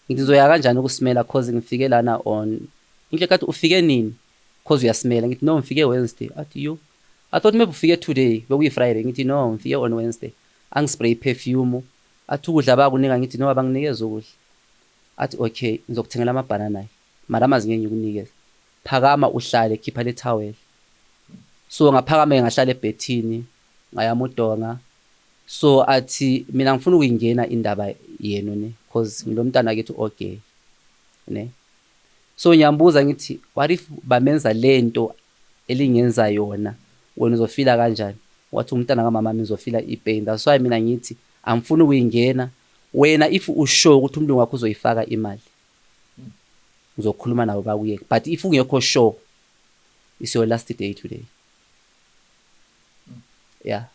Ngithi ngizoya kanjani ukusmela cause ngifike lana on inhle kathi ufike nini cause uyasmela ngithi no ngifike Wednesday athi yo I thought maybe ufike today bekuyi Friday ngithi no ngifike on Wednesday angispray perfume athi ukudla bakunika ngithi no abanginikeza ukudla athi okay ngizokuthengela ama banana mara amazi ngeke ngikunikeze phakama uhlale khipha le towel so ngaphakama ngahlala ebhethini ngayama udonga so athi mina ngifuna ukuyingena indaba yenu ne cause ngilomntana kethi okay ne so ngiyambuza ngithi what if bamenza lento elingenza yona wena uzofila kanjani wathi umntana kamama mami uzofila ipain that's why mina ngithi angifuni ukuyingena wena if usho ukuthi umlungu wakho uzoyifaka imali ngizokhuluma nawe bakuyeke but if ungekho sure is your last day today yeah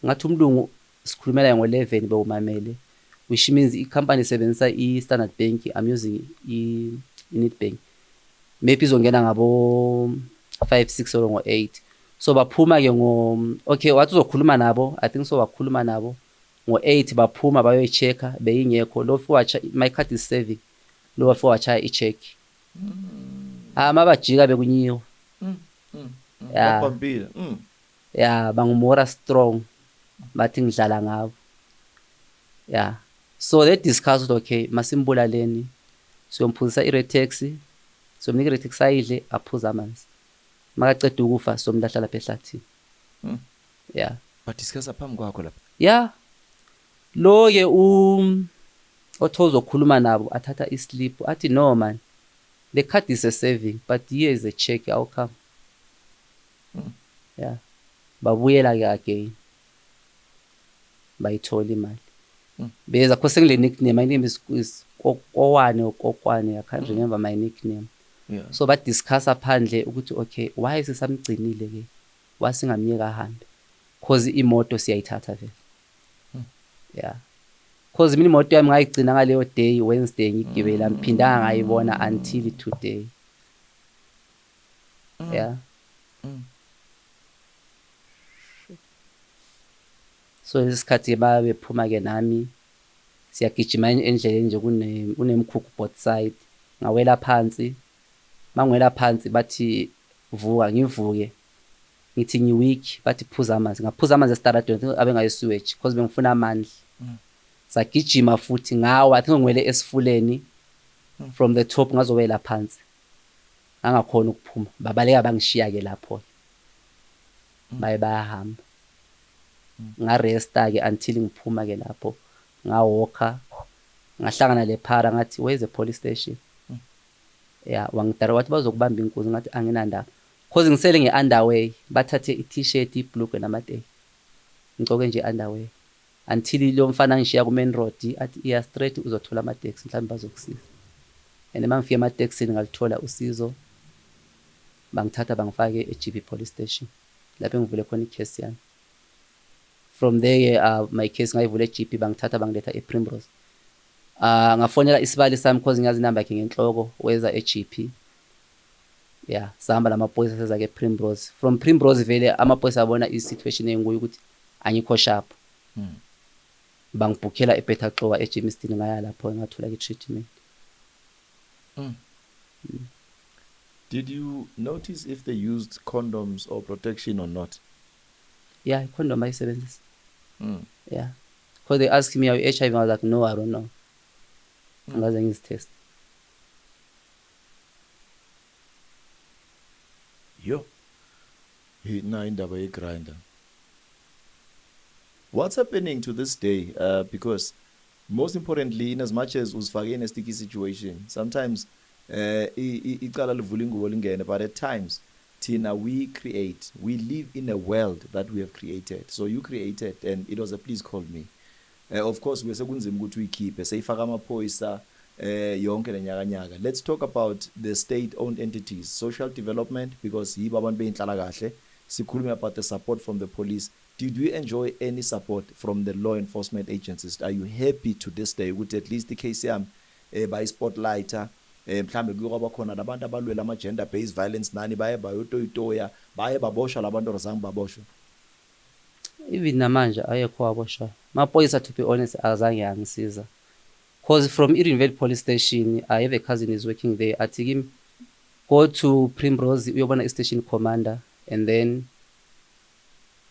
ngathi umlungu sikhulumela ngo11 bewumamele which means I company sebenzisa I Standard Bank I'm using I Nedbank maybe izongena ngabo 5 6 or ngo8 so baphuma ke ngo okay wathi uzokhuluma nabo I think so wakhuluma nabo ngo8 baphuma bayoyechecka beyingekho lo fuwacha my card is saving lo fuwacha icheck mabajika bekunyiwa
Baphambili.
Yeah bangumora strong bathi ngidlala ngabo yeah so they discussed okay masimbulaleni siyomphuzisa iretex somnika iretex ayidle aphuza amanzi makaceda ukufa somlahla lapha ehlathini yeah
But discuss phambi kwakho lapha.
yeah lo ke othozo okhuluma nabo athatha islip athi no man the card is a saving but here is a check outcome yeah babuyela ke again bayithola imali beza khose ngile nickname my name is Kokwane I can't remember my nickname
Yeah.
so ba discuss aphandle ukuthi okay why sisamgcinile ke wasingamnyeka ahambe cause imoto siyayithatha vele yeah cause mina imoto yami ngayigcina ngaleyo day Wednesday ngigibela ngiphindanga ngayibona until today yeah so isikhathi babephuma ke nami siyagijima endleleni nje kunemkhukhu both side ngawela phansi mangwela phansi bathi vuka ngivuke ngithi ngiweak bathi phuza amanzi ngaphuza amanzi estaradweni abengayi sewage because bengifuna amandla sagijima futhi ngawa I think ngwele esifuleni from the top ngazowela phansi angakhona ukuphuma babaleka bangishiya ke lapho bayahamba ngaresta ke until ngiphuma ke lapho ngawalka ngahlangana lephara ngathi where is the police station yeah wangidara wathi bazokubamba inkunzi ngathi anginandaba cause ngisele ngeunderwear bathathe i-t-shirt ibhlugwe namateki ngicoko nje underwear until lo mfana ngishiya ku main road athi iya straight uzothola ama taxi mhlawumbe bazokusiza and mangifika ama taxi ngalithola usizo bangithatha bangifake eGP police station lapho ngivule khona icase yami from there my case ngayivula eGP bangithatha bangiletha ePrimrose ngafonela isibali sami cause ngiyazi inamba yakhe ngenhloko weza eGP yeah sahamba lamaphoyisa seza ke Primrose from Primrose vele amaphoyisa abona isituation enguye ukuthi angikho sharp bangibhukhela eBeta Xowa eJimston ngaya lapho ngathola i-treatment.
Did you notice if they used condoms or protection or not?
Yeah, condom ayisebenzisa. Yeah. Because they asked me, are you HIV? I was like, no, I don't know. Ngaze ngizitest.
Yo. Na indaba ye-grinder. What's happening to this day? Because most importantly, in as much as uzifake in a sticky situation, sometimes icala livula ingubo lingene, but at times Tina, we live in a world that we have created. So you created, and it was a please call me. Of course, we're sekunzima ukuthi uyikhiphe seyifaka amaphoyisa yonke lenyakanyaka. Let's talk about the state-owned entities, social development, because yibo abantu beyinhlalakahle. Sikhulume about the support from the police. Did you enjoy any support from the law enforcement agencies? Are you happy to this day ukuthi at least icase yami by spotlighter mhlambe kuyoba khona labantu abalwela ama gender based violence nani baye bayotoyitoya baye baboshwa labantu rozange baboshwe?
Even namanje ayekho waboshwa. Maphoyisa, to be honest, azange angisiza. Cause from Edenvale police station, I have a cousin is working there. Athi kimi go to Primrose uyobona i-station commander, and then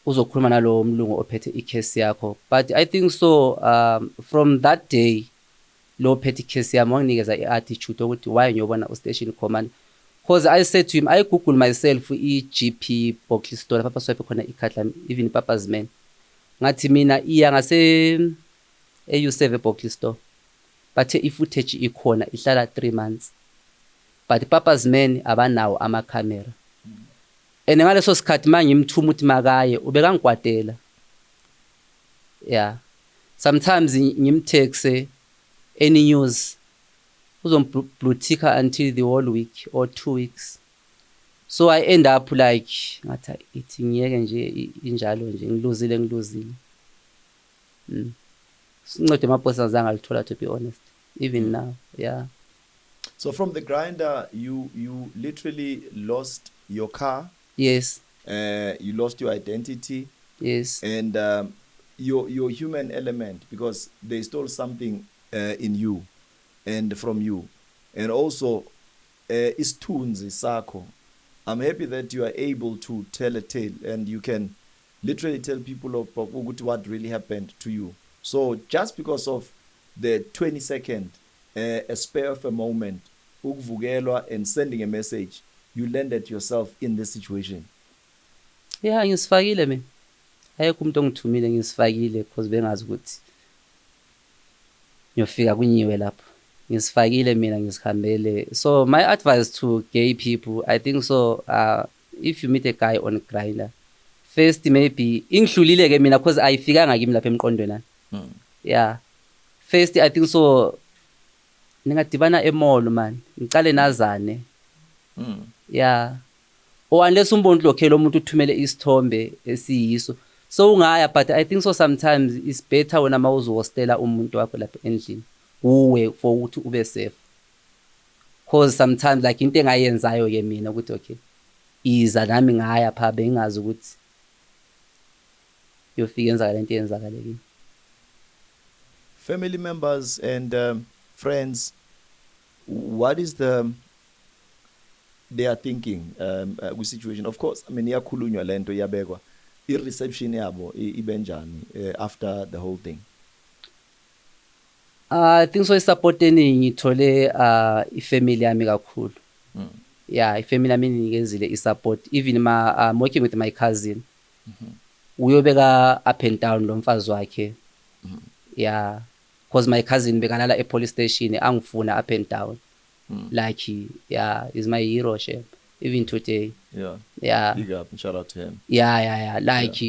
uzokhuluma nalo mlungu ophethe icase yakho. But I think so from that day lo phethe icase yami wanginikeza i-attitude ukuthi why ngiyobona u-station commander. Cause I said to him, I Google myself i-GP Boxley Papa Swipe khona ikhatla, even Papa's man. Ngathi mina iya ngase EU7 Boxley store. But i-footage ikhona ihlala 3 months. But Papa's man abanawo ama-camera. And ngaleso sikhathi manje ngimthuma uthi makaye ubekangikwatela. Yeah. Sometimes ngimtext any news uzomblutika until the whole week or 2 weeks. So I end up like ngathi ithi ngiyeke nje injalo nje ngiluzile. Sincede amaphoyisa azange alithola, to be honest, even now. Yeah.
So from the grinder you literally lost your car.
Yes.
You lost your identity.
Yes.
And your human element, because they stole something in you and from you. And also isithunzi sakho. I'm happy that you are able to tell a tale and you can literally tell people of what really happened to you. So just because of the 20-second a spare of a moment, ukuvukelwa and sending a message, you landed yourself in this situation.
Yeah, ngisifakile mina. Ayekho umuntu ongithumile, ngisifakile because bengazi ukuthi ngiyofika kunyiwe lapho. Ngisifakile mina, ngisihambele. So my advice to gay people, I think so, if you meet a guy on Grindr, first maybe ingidlulile ke mina because ayifikanga kimi lapha emqondweni. Yeah. First I think so ningadibana emall man, ngicale nazane. Yeah. Or unless umboni lokhela umuntu uthumele isithombe esiyiso. So ungaya, but I think so sometimes it's better when ama uzostela umuntu wakho lapha endlini uwe for ukuthi ube safe. Cause sometimes like into engayenzayo ke mina ukuthi okay iza nami ngaya pha bengazi ukuthi yofika enza lento yenzakale kimi.
Family members and friends, what is they are thinking with situation? Of course, I mean iyakhulunywa lento iyabekwa. I-reception yabo ibenjani after the whole thing?
I think so support eningi ngithole ifamily yami kakhulu. Yeah, ifamily yami inikezile i-support. Even I'm working with my cousin. Uyobeka up and down lo mfazi wakhe. Yeah, because my cousin bekalala e police station angifuna up and down. Like he's my hero, chef. Even today. Yeah.
Big up and shout out to him.
Yeah. Like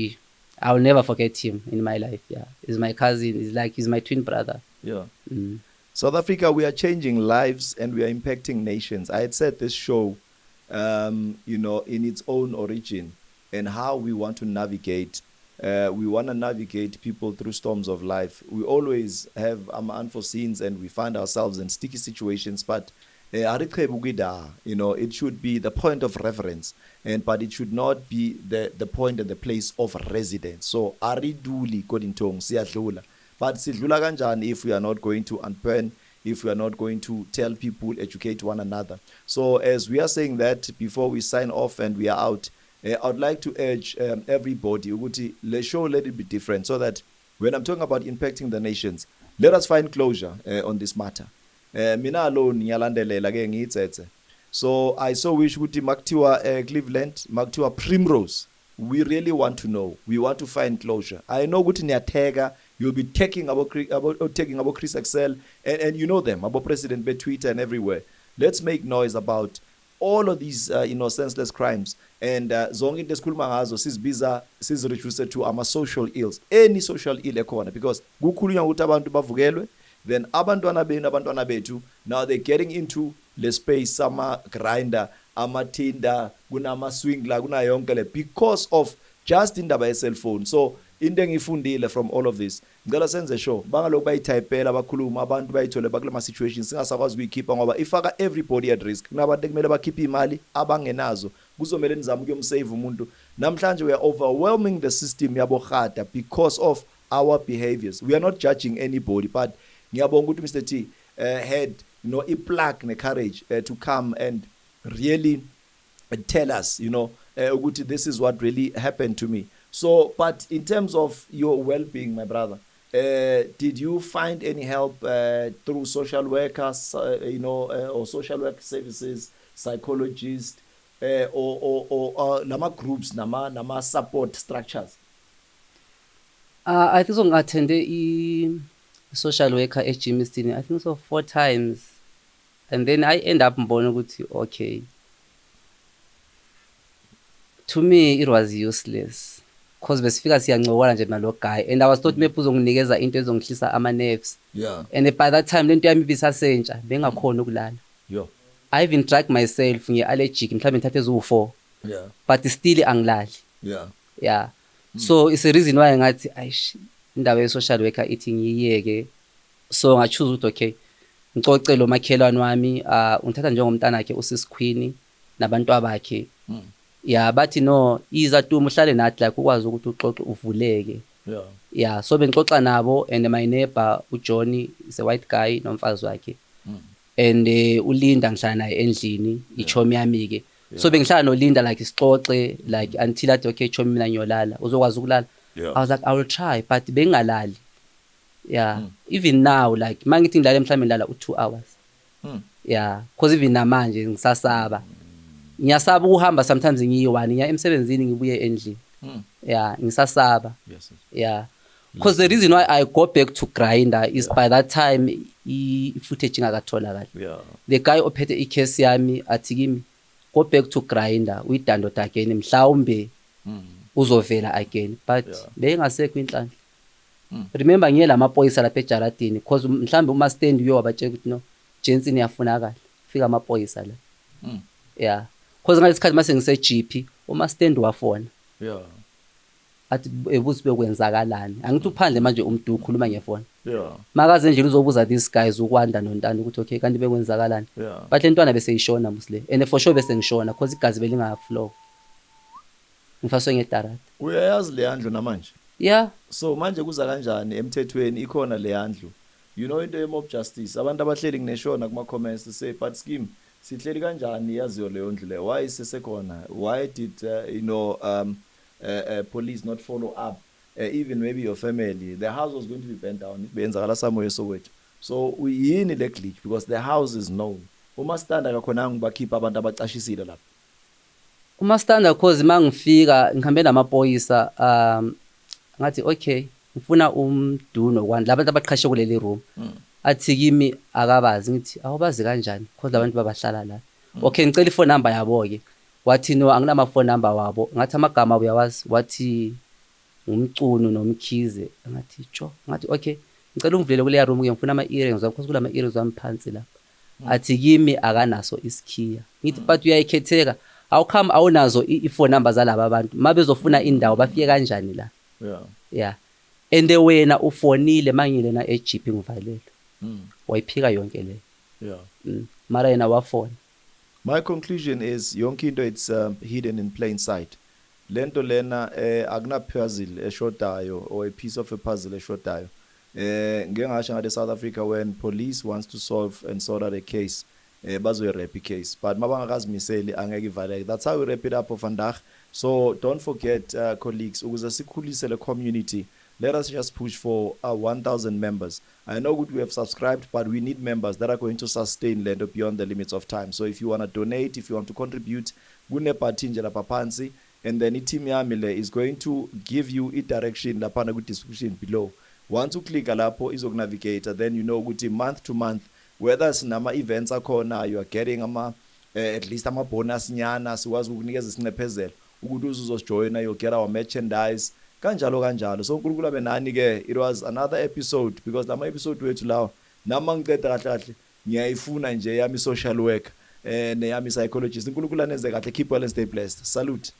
I'll never forget him in my life. Yeah. He's my cousin. He's my twin brother.
Yeah. South Africa, we are changing lives and we are impacting nations. I had said this show, in its own origin and how we want to navigate. We want to navigate people through storms of life. We always have unforeseens and we find ourselves in sticky situations, but it should be the point of reference, but it should not be the point and the place of residence. So ariduli kodintong siyadlula, but sidlula kanjani if we are not going to unburn, if we are not going to tell people, educate one another. So as we are saying that, before we sign off and we are out, I would like to urge everybody, let's show let it be different, so that when I'm talking about impacting the nations, let us find closure on this matter. Mina alone ngiyalandelela ke ngiyithethe. So I so wish ukuthi makuthiwa Cleveland, makuthiwa Primrose, we really want to know. We want to find closure. I know ukuthi niyatheka, you'll be taking about Chris Excel and you know them, about President be Twitter and everywhere. let's make noise about all of these senseless crimes, and zonke into esikhuluma ngazo sizireduce to ama-social ills, any social ill ekhona, because kukhulunywa ukuthi abantu bavukelwe, then abantwana bethu now they're getting into le space sama-grinder, ama-Tinder, kunama-swingler, kunayonke le, because of just indaba ye-cellphone. So into engiyifundile from all of this, ngicela senze sure bangalokhu bayithayipela bakhuluma abantu bayithole bakule ma-situations singasakwazi ukuyikhipha ngoba ifaka everybody at risk. Kunabantu ekumele bakhiphe imali abangenazo, kuzomele nizame ukuyomsave umuntu. Namhlanje we are overwhelming the system yaborhata because of our behaviors. We are not judging anybody, but ngiyabonga ukuthi Mr. T had i-pluck ne-courage to come and really tell us, ukuthi this is what really happened to me. So, but in terms of your well-being, my brother, did you find any help through social workers, or social work services, psychologists, or nama groups, nama support structures?
I think so attended social worker at Jimistin, I think so 4 times. And then I end up mbona okay. To me, it was useless. Because besifika siyancokola nje nalo guy, and I was thought maybe uzonginikeza into ezongihlisa ama nerves.
Yeah.
And by that time lento yami ibisasentsha bengakhona ukulala.
Yo.
I even tracked myself ngi-allergic mhlawumbe ngithathe eziwu-4.
Yeah.
But still angilali.
Yeah.
Yeah. So it's a reason why ngathi indaba ye-social worker ithi ngiyiyeke. So ngachoose ukuthi okay, ngicocele lo makhelwane wami ungithatha njengomntana wakhe usisikhwini nabantu abakhe. Yeah, bathi no, iza tu uhlale nathi like ukwazi ukuthi uxoxe uvuleke.
Yeah.
Yeah, so bengixoxa nabo, and my neighbor uJohnny is a white guy nomfazi wakhe. And uLinda ngihlala naye endlini, ichomi yami ke. So bengihlala noLinda like isixoxe like until athi okay chomi mina ngiyolala, uzokwazi ukulala. I was like I will try, but bengalali. Yeah, even now like mangithi ngilale mhlawumbe ngilala u2 hours. Yeah, because even namanje ngisasaba. Ngiyasaba ukuhamba sometimes ngiyi1 ngiya emsebenzini ngibuye endlini. Yeah, ngisasaba.
Yes.
Yeah. Because the reason why I go back to grinder is by that time footage ingakathola kahle.
Yeah.
The guy ophethe icase yami athi kimi go back to grinder uyidownload again mhlawumbe uzovela again, but bengasekho inhlanhla. Remember ngiye lamapoyisa lapha ejaradini because mhlawumbe uma stand uyobatshela ukuthi no Jensen iyafunakala fika amapoyisa la. Yeah. Because ngalesikhathi mase ngise GP uma stand wafona.
Yeah.
Athi ebuthi bekwenzakalani. Angithi uphandle manje umuntu ukhuluma ngefoni.
Yeah.
Makaze nje uzobuza these guys ukwanda nontana ukuthi okay kanti bekwenzakalani.
Yeah.
But lentwana bese ishona musle. And for sure bese ngishona because igazi belinga flow. Ngifaswe ngedarata.
Uyayazi le yandlu namanje?
Yeah.
So manje kuza kanjani emthethweni ikhona le yandlu? Into ye-mob justice abantu abahleli ngineshona kuma comments say but scheme sihleli kanjani yaziyo leyo ndlu le, why isesekhona, why did police not follow up, even maybe your family, the house was going to be burnt down benzakala somewhere Soweto. So uyini le glitch because the house is known. Uma standa kakhona ngibakhipha abantu abacashisile lapha.
Uma standa cause mangifika ngihambe namapoyisa ngathi okay ngifuna umduno kwani labantu abaqhashe kuleli room. Athi kimi akabazi ngithi awubazi kanjani because labantu babahlala la. Okay ngicela iphone number yabo ke. Wathi no anginama phone number wabo. Ngathi amagama uyawazi, wathi umcuno nomkhize. Ngathi cho, ngathi okay ngicela ungivulele kule room ke ngifuna ama earrings because kula ma earrings wami phansi lapha. Athi kimi akanaso isikhiya. Ngithi but uyayikhetheka. How come awunazo iphone number zalaba abantu? Mabezofuna indawo bafike kanjani la?
Yeah.
Yeah. And wena ufonile mangile na eGP ngivalele. Wayiphika yonke le.
Yeah.
Mara yena wafona.
My conclusion is yonke into it's hidden in plain sight. Lento lena akuna puzzle eshodayo or a piece of a puzzle eshodayo. Ngeke ngasho ngathi South Africa when police wants to solve and sort out a case bazoyi-wrap case, but mabangakazimiseli angeke ivaleke. That's how we wrap it up for vandag. So don't forget colleagues, ukuze sikhulise le community, let us just push for 1,000 members. I know we have subscribed, but we need members that are going to sustain Lendo beyond the limits of time. So if you want to donate, if you want to contribute, gune pathinje lapha phansi, and then team yami le is going to give you a direction lapha ku description below. Once you click lapho izokunavigate, then you know ukuthi month to month whether sinama events akhona you are getting at least ama bonus nyana siwazi ukunikeza isinephezelo ukuthi uzosijoina you get our merchandise kanjalo. So uNkulunkulu abe nani ke. It was another episode because lama episode wethu lawo nama ngiceda kahle ngiyayifuna nje yami social work neyami psychologist. uNkulunkulu aneze kahle. Keep well and stay blessed. Salute.